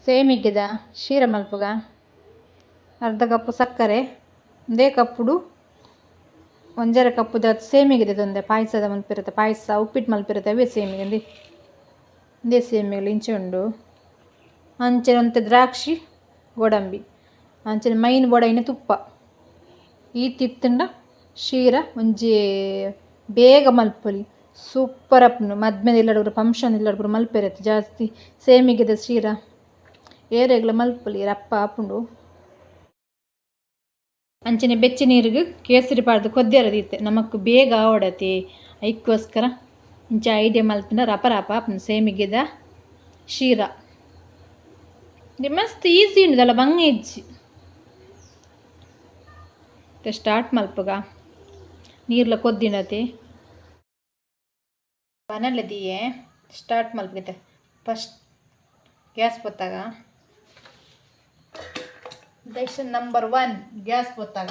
ಸೇಮಿಗೆದ ಶೀರ ಮಲ್ಪುಗ ಅರ್ಧ ಕಪ್ಪು ಸಕ್ಕರೆ ಒಂದೇ ಕಪ್ಪುಡು ಒಂಜರ ಕಪ್ಪುದ ಸೇಮಿಗೆದ ತೊಂದೆ ಪಾಯಸದ ಮಲ್ಪಿರುತ್ತೆ ಪಾಯಸ ಉಪ್ಪಿಟ್ಟು ಮಲ್ಪಿರುತ್ತೆ ಅವೇ ಸೇಮಿಗೆ ಒಂದೇ ಸೇಮಿಗೆಲು ಇಂಚೆ ಉಂಡು ಅಂಚೆನ ಒಂತೆ ದ್ರಾಕ್ಷಿ ಗೋಡಂಬಿ ಅಂಚೆನ ಮೈನ್ ಬೋಡೈನ ತುಪ್ಪ ಈ ತಿತ್ತಂಡ ಶೀರ ಒಂಜಿ ಬೇಗ ಮಲ್ಪೊಲಿ ಸೂಪರ್ ಅಪ್ನು ಮದ್ಮೆದ ಇಲ್ಲಡ ಫಂಕ್ಷನ್ ಇಲ್ಲಡ ಮಲ್ಪೆರತ್ತೆ ಜಾಸ್ತಿ ಸೇಮಿಗೆದ ಶೀರ ಏರೆಗ್ಲ ಮಲ್ಪೊಲಿ ರಪ್ಪ ಆಪುಂಡು ಅಂಚನೆ ಬೆಚ್ಚ ನೀರಿಗೆ ಕೇಸರಿ ಪಾಡ್ದು ಕೊದ್ದಿರದಿತ್ತೆ ನಮಕ್ ಬೇಗ ಆವಡತಿ ಐಕ್ಕೋಸ್ಕರ ಇಂಚ ಐಡಿಯಾ ಮಲ್ಪಿನ ರಪ ರಪ ಆಪುಂಡು ಸೇಮಿಗೆದ ಶೀರ ಇದು ಮಸ್ತ್ ಈಸಿ ಉಂಡದಲ್ಲ ಬಂಗ ಇಜ್ಜಿ ಸ್ಟಾರ್ಟ್ ಮಲ್ಪುಗ ನೀರ್ಲ ಕೊದ್ದಿನತಿ ಬನಲ್ಲದಿಯೇ ಸ್ಟಾರ್ಟ್ ಮಲ್ಪುಗೈತೆ ಫಸ್ಟ್ ಗ್ಯಾಸ್ ಪೊತ್ತಾಗ ಡೆಸಿಷನ್ ನಂಬರ್ 1 ಗ್ಯಾಸ್ ಪೊತ್ತಾಗ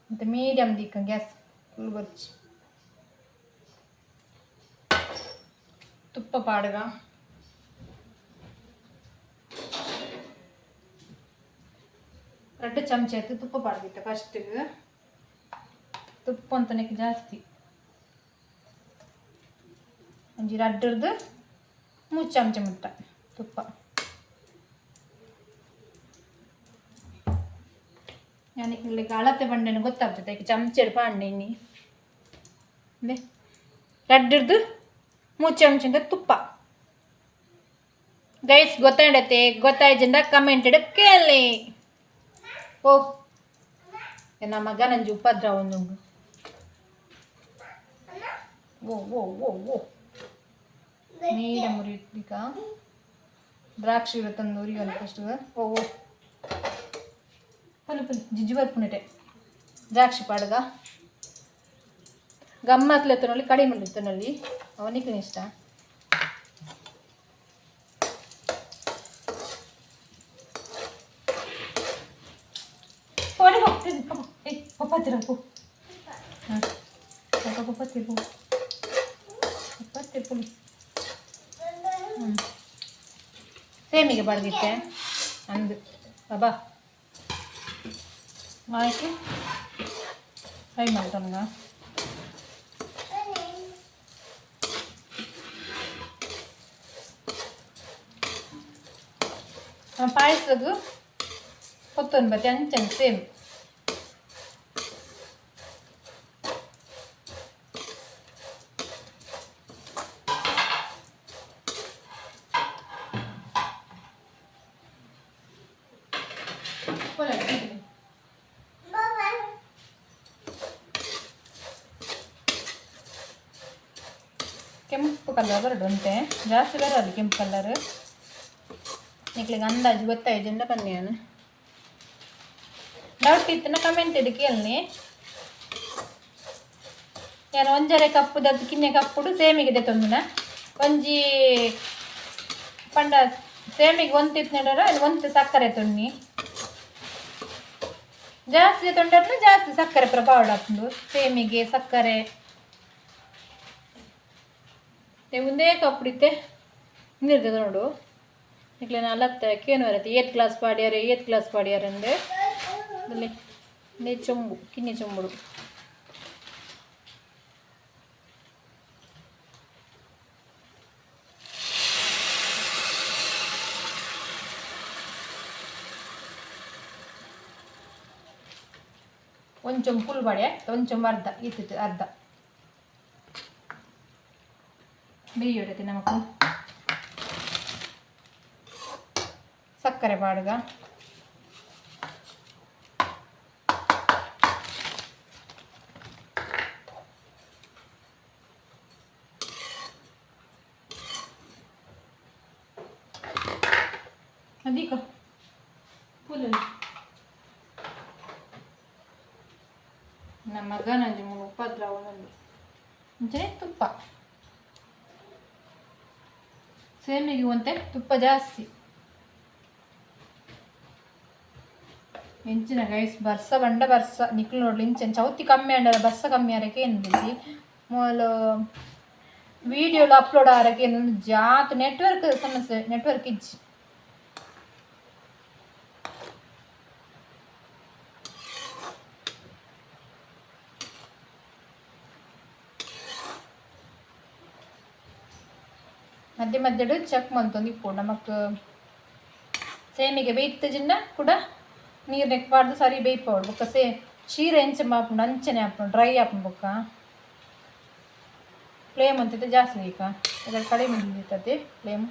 ಮತ್ತೆ ಮೀಡಿಯಮ್ ದಿಕ್ಕ ಗ್ಯಾಸ್ ಫುಲ್ ಗೊಚ್ಚಿ ತುಪ್ಪ ಪಾಡ್ಗ 2 ಚಮಚ ಆಯ್ತು ತುಪ್ಪ ಪಾಡ್ದಿತ್ತೆ ಫಸ್ಟಿಗೆ ತುಪ್ಪ ಅಂತನಕ್ಕೆ ಜಾಸ್ತಿ ಒಂಜಿ 2 3 ಚಮಚ ಮುಟ್ಟ ತುಪ್ಪ ನನಗೆ ಅಳತೆ ಬಂಡೆನ ಗೊತ್ತಾಗ್ತದೆ ಈಗ ಚಮಚ ಪಾಂಡೆನಿ ಅದೇ 2 3 ಚಮಚ ತುಪ್ಪ ಗೈಸ್ ಗೊತ್ತಾಡತ್ತೆ ಗೊತ್ತಾಯ್ಜಂಡ ಕಮೆಂಟ್ ಇಡ ಕೇಳಿ ಓ ನನ್ನ ಮಗ ನಂಜಿ ಉಪದ್ರ ಒಂದು ಓ ಓ ಓ ಓ ನೀರ ಮುರಿಕ ದ್ರಾಕ್ಷಿ ಇರುತ್ತಂದು ಉರಿಯೋಲ್ಲ ಫಸ್ಟ್ ಓ ಓ ಪುಲಿ ಪುಲಿ ಜಿಜ್ಜು ಬರ್ಪುನಿಟೆ ದ್ರಾಕ್ಷಿ ಪಾಡ್ಗ ಗಮ್ಮತ್ಲೆತ್ತನಲ್ಲಿ ಕಡಿಮೆ ಇತ್ತನಲ್ಲಿ ಅವನಿಗೆ ಇಷ್ಟ ಪಪ್ಪತ್ತಿರಪ್ಪು ಪಪ್ಪತ್ತಿರ್ಪು ಪಪ್ಪತ್ತಿರ್ಪು ಸೇಮಿಗೆ ಬಡ್ದಿತ್ತೆ ಅಂದು ಬಾಬಾ ಆಯ್ತು ಫ್ರೈ ಮಾಡ್ತಾನಗ ಪಾಯಸದ್ದು ಕೊತ್ತೊಂದು ಬತ್ತೆ ಅಂಚನ್ ಸೇಮ್ ಕೆಂಪು ಕಲರ್ ಬರಡುಂಟೆ ಜಾಸ್ತಿ ಬರಲ್ಲ ಕೆಂಪು ಕಲರ್ ನಿಕ್ಲಿಗೆ ಅಂದಾಜು ಗೊತ್ತಾಯ್ಜಂಡ ಬನ್ನಿಯಾನು ಡೌಟ್ ಇತ್ತನ ಕಮೆಂಟ್ ಇಡು ಕೇಳಿ ಯಾರು ಒಂಜರೆ ಕಪ್ಪುದ ಕಿನ್ನೆ ಕಪ್ಪುಡು ಸೇಮಿಗೆ ತೊಂದಿನ ಒಂಜಿ ಪಂಡ ಸೇಮಿಗೆ ಒಂತಿತ್ತು ನಡರ ಅಲ್ಲಿ ಒಂತು ಸಕ್ಕರೆ ತೊನ್ನಿ ಜಾಸ್ತಿ ತೊಂಡರ್ನ ಜಾಸ್ತಿ ಸಕ್ಕರೆ ಪ್ರಭಾವ ಹಾಕೊಂಡು ಸೇಮಿಗೆ ಸಕ್ಕರೆ ಒಂದೇ ಕಪ್ಪುಡಿತ್ತೆ ಹಿಂದಿರ್ತದೆ ನೋಡು ಇಕ್ಲೆ ನಲತ್ತೆ ಕೇನು ಬರುತ್ತೆ 8 ಗ್ಲಾಸ್ ಪಾಡ್ಯಾರೆ ಅಂದರೆ ಅಲ್ಲಿ ನೇ ಚೊಂಬು ಕಿನ್ನಿ ಚೊಂಬುಡು ಒಂಚೊಂಬು ಫುಲ್ ಬಾಡ್ಯ ಒಂಚೊಂಬು ಅರ್ಧ ಇತ್ತು ಅರ್ಧ ಬೇಯಿಡತ್ತೆ ನಮಕು ಸಕ್ಕರೆ ಪಾಡ್ಗ ಅದೀಕ ಪುಲಲ್ಲಿ ನಮ್ಮ ಮಗ ನಂಜಿ ಉಪದ್ರ ಅವನಲ್ಲಿ ಮುಂಚೆ ತುಪ್ಪ ಸೇಮಿಗೆ ಒಂತೆ ತುಪ್ಪ ಜಾಸ್ತಿ ಎಂಚಿನ ಗೈಸ್ ಬರ್ಸ ಬಂಡ ಬರ್ಸ ನಿಕ್ಲು ನೋಡ್ಲಿ ಇಂಚೆನ್ ಚೌತಿ ಕಮ್ಮಿ ಅಂಡಲ್ಲ ಬರ್ಸ ಕಮ್ಮಿ ಆರಕ್ಕೆ ಏನು ಬಿಸಿ ಮೂಲು వీడియోలు అప్లోడ్ ఆరకే జాత్ నెట్వర్క్ సమస్య నెట్వర్క్ ఇచ్చి ಮಧ್ಯ ಮಧ್ಯೆ ಚೆಕ್ ಮಾಡ್ತಂದು ಇಪ್ಪು ನಮಕ್ ಸೇಮಿಗೆ ಬೇಯ್ತಜಿಂದ ಕೂಡ ನೀರು ನೆಕ್ಬಾರ್ದು ಸರಿ ಬೇಯ್ಪೋಡು ಬೊಕ್ಕ ಶೀರ ಎಂಚ ಮಾಪುಂಡು ಅಂಚನೆ ಹಾಪುಂಡು ಡ್ರೈ ಹಾಪುಂಡು ಬೊಕ್ಕ ಫ್ಲೇಮ್ ಅಂತೈತೆ ಜಾಸ್ತಿ ಈಗ ಇದರ ಕಡಿಮೆ ಹಿಡಿತೈತೆ ಫ್ಲೇಮ್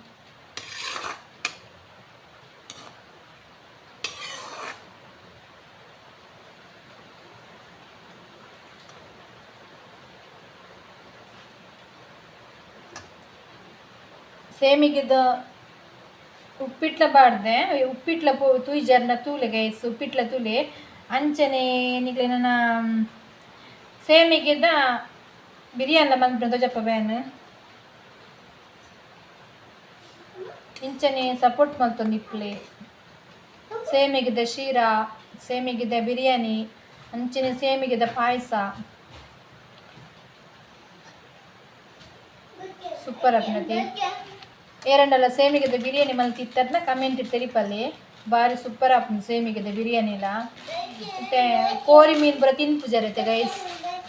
ಸೇಮಿಗಿದ ಉಪ್ಪಿಟ್ಲ ಬಾಡ್ದೆ ಉಪ್ಪಿಟ್ಲ ತೂಯಿ ಜರ್ನ ತೂಲೆ ಗೈಸ್ ಉಪ್ಪಿಟ್ಲ ತೂಲೆ ಅಂಚನೆ ನಿಗ್ಲೆ ನನ್ನ ಸೇಮಿಗಿದ ಬಿರಿಯಾನಿಲ ಬಂದ್ಬಿಟ್ಟು ಜಪ್ಪ ಬ್ಯಾನ್ ಇಂಚನೆ ಸಪೋರ್ಟ್ ಮಲ್ತೊಂದು ಇಪ್ಲೆ ಸೇಮಿಗಿದ ಶೀರಾ ಸೇಮಿಗಿದ ಬಿರಿಯಾನಿ ಅಂಚನೆ ಸೇಮಿಗಿದ ಪಾಯಸ ಸೂಪರ್ ಅಪ್ನತಿ ಏರಂಡಲ್ಲ ಸೇಮಿಗೆದ ಬಿರಿಯಾನಿ ಮಲ್ತಿತ್ತರ್ನ ಕಮೆಂಟ್ ತೆಲಿಪಲ್ಲಿ ಬಾರಿ ಸೂಪರ್ ಆಪುಂಡು ಸೇಮಿಗೆದ ಬಿರಿಯಾನಿಲ ಮತ್ತೆ ಕೋರಿ ಮೀನು ಬರ ತಿನ್ಪು ಜರತೆ ಗೈಸ್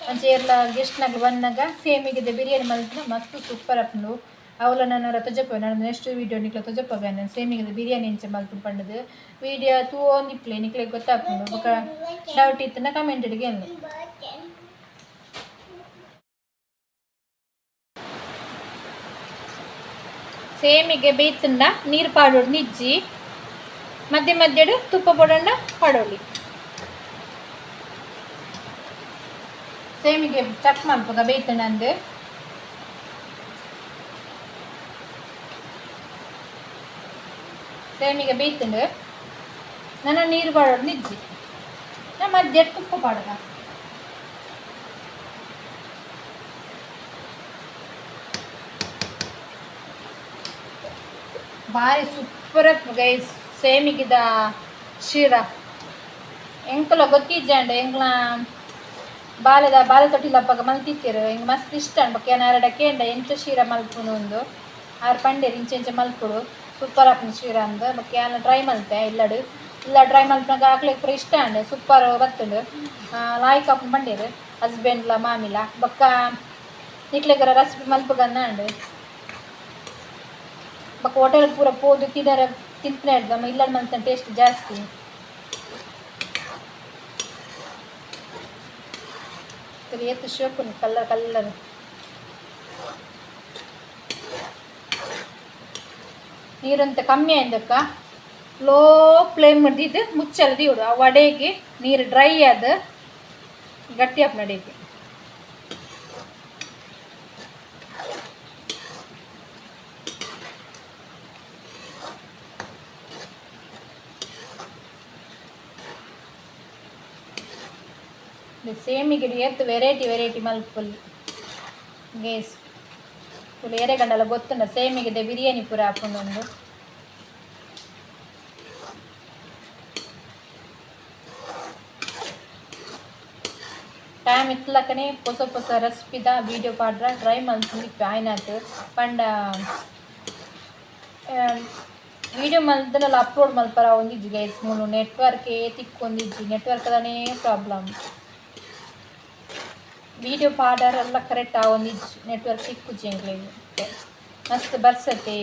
ಅಂಚೆ ಎಲ್ಲ ಗೆಸ್ಟ್ನಾಗ ಬಂದಾಗ ಸೇಮಿಗೆದ ಬಿರಿಯಾನಿ ಮಲ್ತಿನ ಮಸ್ತ್ ಸೂಪರ್ ಆಪುಂಡು ಅವಲ ನಾನು ತೊಜಪ್ಪ ನಾನು ನೆಕ್ಸ್ಟ್ ವೀಡಿಯೋ ನಿಕ್ಲ ತೊಜಪ್ಪ ನಾನು ಸೇಮಿಗೆದ ಬಿರಿಯಾನಿ ಇಂಚೆ ಮಲ್ತು ಪಂಡದು ವೀಡಿಯೋ ತೂ ಒಂದಿಪ್ಲೆ ನಿಕ್ಲೆ ಗೊತ್ತಾಪುಂಡು ಬೊಕ ಡೌಟ್ ಇತ್ತನ ಕಮೆಂಟ್ ಇಡಿಗೆ ಅಲ್ಲ ಸೇಮಿಗೆ ಬೇಯ್ತಂಡ ನೀರು ಪಾಡೋಡು ನಿಜ್ಜಿ ಮಧ್ಯೆ ಮಧ್ಯೆ ತುಪ್ಪ ಪೊಡಂಡ ಪಾಡೋಲಿ ಸೇಮಿಗೆ ಚಕ್ ಮಲ್ಪಗ ಬೇಯ್ತಂಡ ಅಂದು ಸೇಮಿಗೆ ಬೇಯ್ತಂಡು ನನ್ನ ನೀರು ಪಾಡೋಡು ನಿಜ್ಜಿ ನಾ ಮಧ್ಯೆ ತುಪ್ಪ ಪಾಡಗ ಭಾರಿ ಸೂಪರ್ ಗೈಸ್ ಸೇಮಿಗಿದ ಶೀರ ಎಂಕಲ ಗೊತ್ತಿಜ್ಜಂಡು ಎಂಕ್ಲ ಬಾಲೆ ತೊಟ್ಟಿಲಪ್ಪಗ ಮಲ್ತಿತ್ತೀರು ಹಿಂಗೆ ಮಸ್ತ್ ಇಷ್ಟ ಅನ್ಬೇಕು ಏನಾರ ಕೇಂಡ ಎಂಚ ಶೀರ ಮಲ್ಪುನು ಒಂದು ಆರು ಪಂಡೇರು ಇಂಚೆ ಮಲ್ಪುಡು ಸೂಪರ್ ಆಪುಂಡು ಶೀರ ಅಂದು ಬೊಕ್ಕ ಏನ ಟ್ರೈ ಮಲ್ತೆ ಇಲ್ಲ ಟ್ರೈ ಮಲ್ಪನಾಗ ಹಾಕ್ಲಿಕ್ಕೆ ಪೂರ ಇಷ್ಟ ಅಂಡೆ ಸೂಪರ್ ಬತ್ತುಂಡು ಲಾಯ್ಕ್ ಆಪುಂಡು ಪಂಡೇರು ಹಸ್ಬೆಂಡ್ಲ ಮಾಮಿಲ ಬೊಕ್ಕ ನಿಕ್ಲೆಗರ ರೆಸಿಪಿ ಮಲ್ಪುಗನ್ನ ಅಂಡು ಬೊಕ್ಕ ಹೋಟೆಲ್ ಪೂರ ಪೋದು ತಿಂತನೇ ಇಡ್ದಮ್ಮ ಇಲ್ಲ ಮಲ್ತ ಟೇಸ್ಟ್ ಜಾಸ್ತಿ ಏತು ಶೋಕುನ್ ಕಲ್ಲರ್ ನೀರಂತ ಕಮ್ಮಿ ಆಯ್ದಕ್ಕ ಲೋ ಫ್ಲೇಮ್ ಮಾಡಿದ್ದು ಮುಚ್ಚಲ್ಲ ದೀಡು ಆ ವಡೆಗೆ ನೀರು ಡ್ರೈ ಆದ ಗಟ್ಟಿ ಆಪ್ ನಡಿಗೆ ಸೇಮಿಗೆ ಏತ್ ವೆರೈಟಿ ಮಲ್ಪುಲ್ ಗೇಸ್ ಫುಲ್ ಎರೆಗಂಡಲ ಗೊತ್ತುಂಡ ಸೇಮಿಗೆ ಬಿರಿಯಾನಿ ಪೂರ ಹಾಕೊಂಡು ಒಂದು ಟೈಮ್ ಇತ್ತಲಕ್ಕನೆ ಹೊಸ ರೆಸಿಪಿದ ವೀಡಿಯೋ ಪಾಡ್ರ ಟ್ರೈ ಮಲ್ತಿತ್ತು ಆಯ್ನಾತು ಪಂಡ ವೀಡಿಯೋ ಮಲ್ದಲ್ಲ ಅಪ್ಲೋಡ್ ಮಲ್ಪರ ಒಂದಿಜ್ಜಿ ಗೈಸ್ ಮೂಲು ನೆಟ್ವರ್ಕ್ ತಿಕ್ಕೊಂದಿಜ್ಜಿ ನೆಟ್ವರ್ಕ್ದನೇ ಪ್ರಾಬ್ಲಮ್ ವೀಡಿಯೋ ಪಾಡರೆಲ್ಲ ಕರೆಕ್ಟ್ ಒಂದಿಜ್ಜಿ ನೆಟ್ವರ್ಕ್ ತಿಕ್ಕುಜ್ಜಿ ಮಸ್ತ್ ಬರ್ಸತ್ತೆ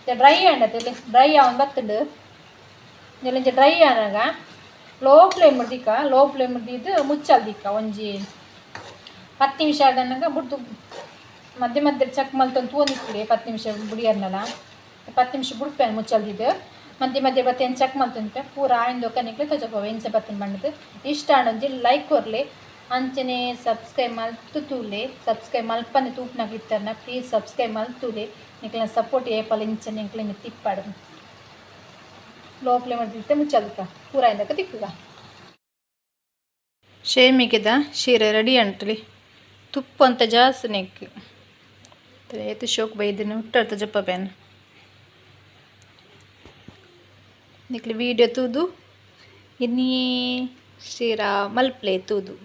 ಡ್ರೈ ಆಂಡತ್ತೆ ಡ್ರೈ ಅವನ್ ಬತ್ತುಂಡು ನೆಲಂಚ ಡ್ರೈ ಆನಾಗ ಲೋ ಫ್ಲೇಮ್ ಹಿಡಿದು ಮುಚ್ಚಲ್ದಿಕ್ಕ ಒಂಜಿ 10 ನಿಮಿಷ ಆದನಾಗ ಬಿಡ್ತು ಮಧ್ಯೆ ಚೆಕ್ ಮಲ್ತೊಂದು ತೂಂದಿಕ್ಕಲಿ 10 ನಿಮಿಷ ಬುಡಿಯರ್ನಲ್ಲ 10 ನಿಮಿಷ ಬಿಡ್ಪೇನು ಮುಚ್ಚಲ್ದಿದ್ದು ಮಧ್ಯೆ ಬತ್ತೇನು ಚೆಕ್ ಮಲ್ತಂತೆ ಪೂರ ಆಯ್ದೊಕ್ಕ ನಿಕ್ಲೆ ತೊಜಪ್ಪ ಎಂಚ ಬತ್ತನ ಬಣ್ಣದು ಇಷ್ಟ ಆಡೊಂಜಿ ಲೈಕ್ ಕೊರ್ಲಿ ಅಂಚನೆ ಸಬ್ಸ್ಕ್ರೈಬ್ ಮಲ್ತುತೂಲೆ ಸಬ್ಸ್ಕ್ರೈಬ್ ಮಲ್ಪನೆ ತೂಪ್ನಾಗ ಇತ್ತರ್ನ ಪ್ಲೀಸ್ ಸಬ್ಸ್ಕ್ರೈಬ್ ಮಲ್ತೂಲೆ ನಿಕ್ಲ ಸಪೋರ್ಟ್ ಏಪಲ್ ಇಂಚನೆ ನಿಕ್ಲೆ ತಿಪ್ಪಾಡು ಲೋ ಫ್ಲೇಮ್ ಮಾಡಿದ್ದೆ ಮುಚ್ಚಲ್ಕ ಪೂರ ಇಂದಕ್ಕೆ ತಿಕ್ಕುಗ ಶೇಮಿಗೆದ ಶೀರೆ ರೆಡಿ ಅಂಟಲಿ ತುಪ್ಪ ಅಂತ ಜಾಸ್ತಿ ನೆಕ್ಕು ಏತು ಶೋಕ್ ಬೈದಿನ ಹುಟ್ಟಾಡ್ತ ಜಪ್ಪ ಬ್ಯಾನ್ ನಿಕ್ಲಿ ವೀಡಿಯೋ ತೂದು ಇನ್ನೀ ಶೀರಾ ಮಲ್ಪ್ಲೆ ತೂದು